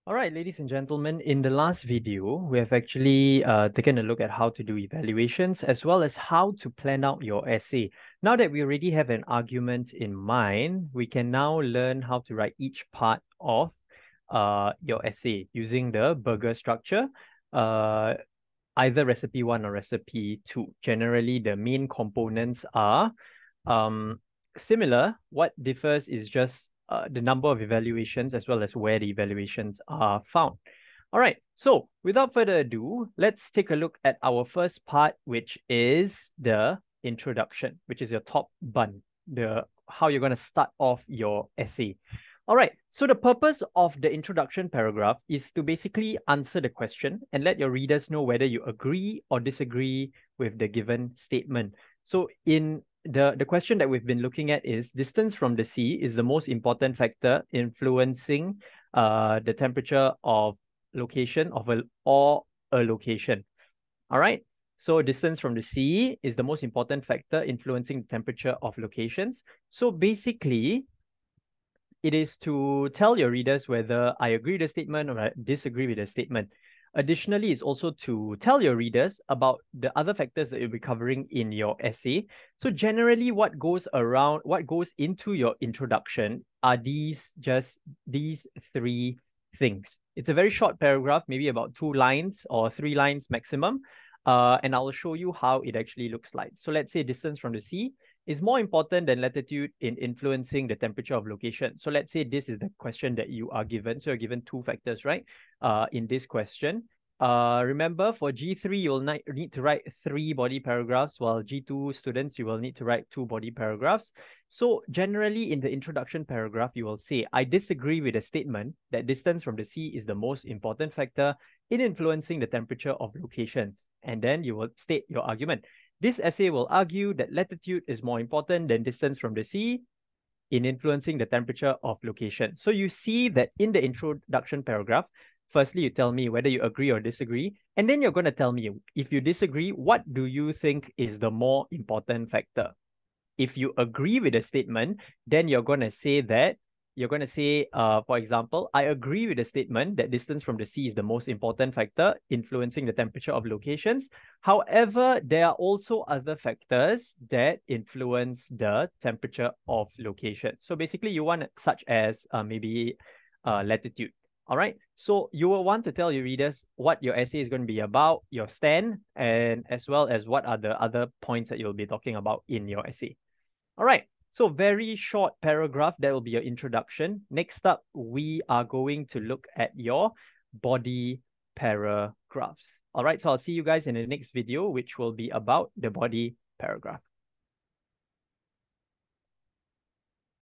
All right, ladies and gentlemen, in the last video, we have actually taken a look at how to do evaluations as well as how to plan out your essay. Now that we already have an argument in mind, we can now learn how to write each part of your essay using the burger structure, either recipe 1 or recipe 2. Generally, the main components are similar. What differs is just the number of evaluations as well as where the evaluations are found. All right, so without further ado, let's take a look at our first part, which is the introduction, which is your top bun, how you're going to start off your essay. All right, so the purpose of the introduction paragraph is to basically answer the question and let your readers know whether you agree or disagree with the given statement. So in the question that we've been looking at is distance from the sea is the most important factor influencing the temperature of location of a location. All right. So distance from the sea is the most important factor influencing the temperature of locations. So basically, it is to tell your readers whether I agree with the statement or I disagree with the statement. Additionally, it's also to tell your readers about the other factors that you'll be covering in your essay. So generally, what goes into your introduction are these three things. It's a very short paragraph, maybe about 2 lines or 3 lines maximum. And I'll show you how it actually looks like. So let's say distance from the sea is more important than latitude in influencing the temperature of location. So let's say this is the question that you are given. So you're given 2 factors, right? In this question. Remember, for G3, you will need to write 3 body paragraphs, while G2 students, you will need to write 2 body paragraphs. So generally, in the introduction paragraph, you will say, I disagree with the statement that distance from the sea is the most important factor in influencing the temperature of locations. And then you will state your argument. This essay will argue that latitude is more important than distance from the sea in influencing the temperature of location. So you see that in the introduction paragraph, firstly, you tell me whether you agree or disagree, and then you're going to tell me, if you disagree, what do you think is the more important factor? If you agree with the statement, then you're going to say that, for example, I agree with the statement that distance from the sea is the most important factor influencing the temperature of locations. However, there are also other factors that influence the temperature of location. So basically, you want such as maybe latitude. All right. So you will want to tell your readers what your essay is going to be about, your stand, and as well as what are the other points that you'll be talking about in your essay. All right. So very short paragraph. That will be your introduction. Next up, we are going to look at your body paragraphs. All right. So I'll see you guys in the next video, which will be about the body paragraph.